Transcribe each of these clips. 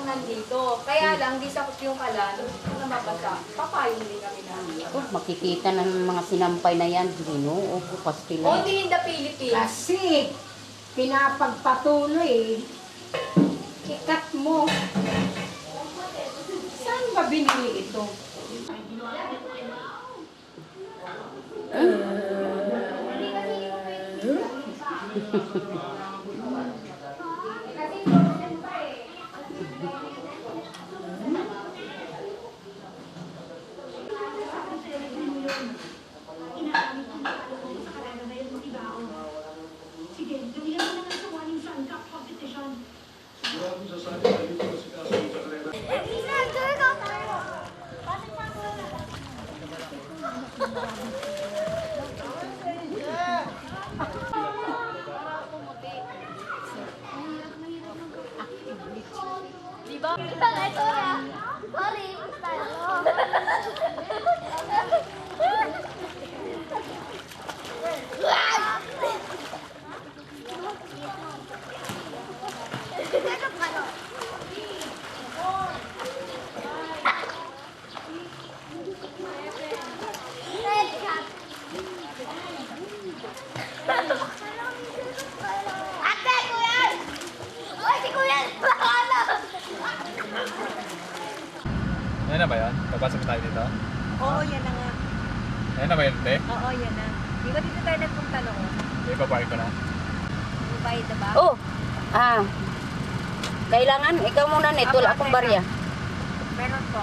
nandito. Kaya lang, di sakot yung kalan. Kung namabasa, papayong din kami namin. Oh, makikita ng mga sinampay na yan. Ginoo ko, pastil. Only in the Philippines. Kasi, pinapagpatuloy, ikat mo. Saan ba binili ito? Diba? Isang ito na. Sorry, style mo. Ate, kuya! Oy, si kuya! Bakala! Yan na ba yan? Papasok tayo dito? Oo, yan na nga. Yan na ba yun, te? Oo, yan na. Di ba dito tayo nagpunta noon? May papark ko na. Bayad na ba? Oh, kailangan, ikaw muna nito, wala akong barya. Meron po.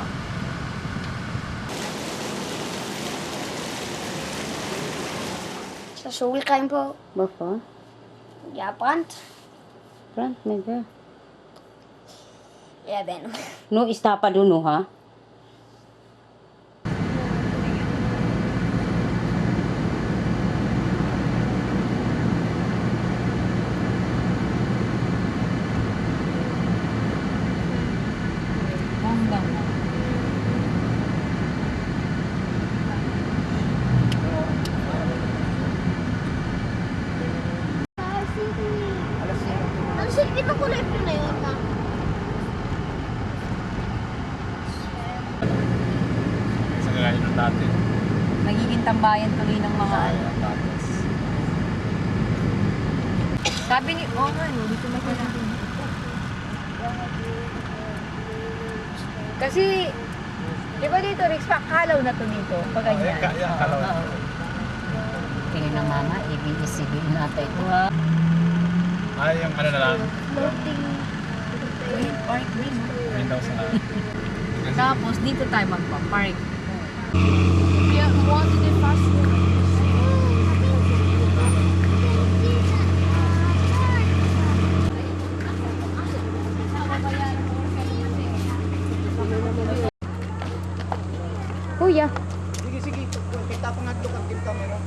Sa Seoul kain po. Bapa? Japan. Front, mega. Ya, Ben. No, istapa dun, no, ha? Ang silbi ng kulay blue na yun, ma. Isang gaya ng dati. Nagiging tambayan tuloy ng mga ano. Tapos, Sabi ni, oo nga, no, dito na siya natin. Kasi, di ba dito, Rix, kalaw na to dito, pag ganyan. yan, kalaw. Tingin na mama, ibig-isibig natin ito, ha? Ay, yung ano na lang. Wait, park din. Windows na lang. Tapos, dito tayo magpa-park. Kuya. Sige, sige. Kita pa nga ito kang camera.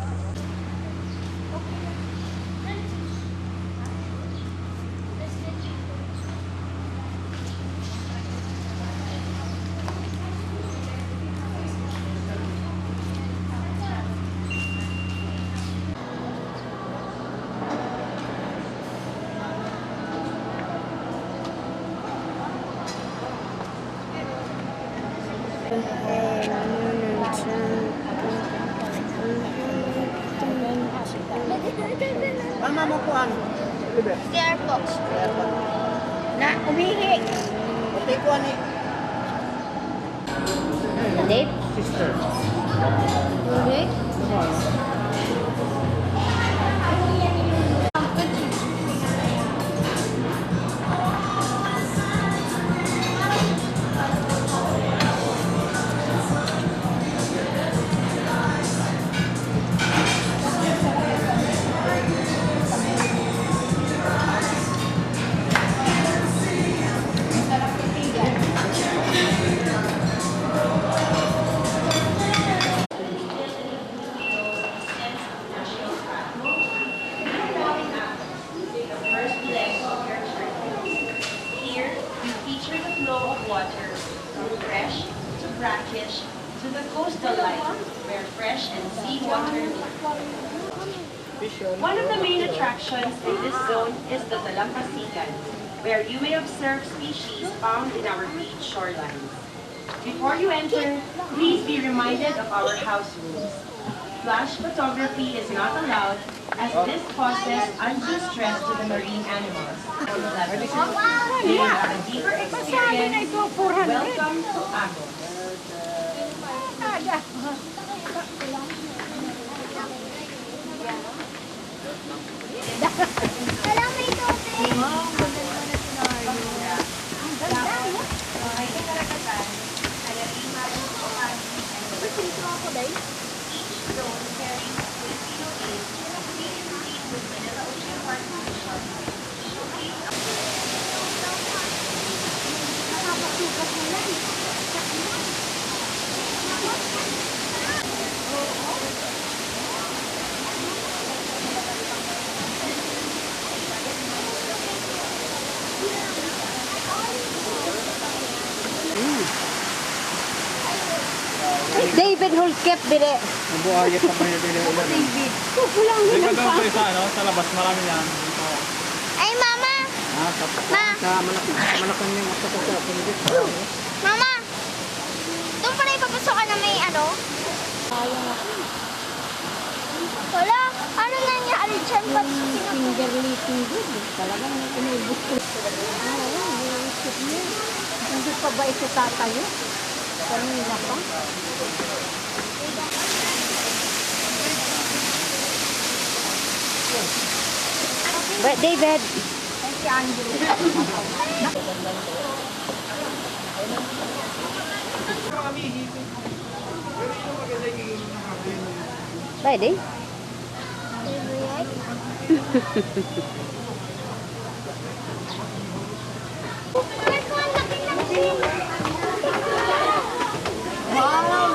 Mama mo po ano? Starbucks. Na, umihi. Pati ko ani. Dave? Sister. Okay. water from fresh to brackish to the coastal line where fresh and seawater meet. One of the main attractions in this zone is the Dalampasigan, where you may observe species found in our beach shorelines. Before you enter, please be reminded of our house rules. Flash photography is not allowed as this causes undue stress to the marine animals. For a deeper experience, welcome to Agos. Alam mo ito, David Hulkep, dire. Mabuhayat na pa yun ulan. David. Kukulang Hindi din ka ang doon sa isa, ano? Sa labas, marami yan. Dito. ay mama! Ah, Ma! sa malaking yung mata sa pinigit. Mama! Doon pala ipapasokan na may ano? Wala! Ano nangyari dyan? Ba't finger lifting good. Talagang inubos ko. Isip niya. Hindi pa ba ito tatayo? Kanina pa. But David. Thank you, Andrew. Pwede? Wow!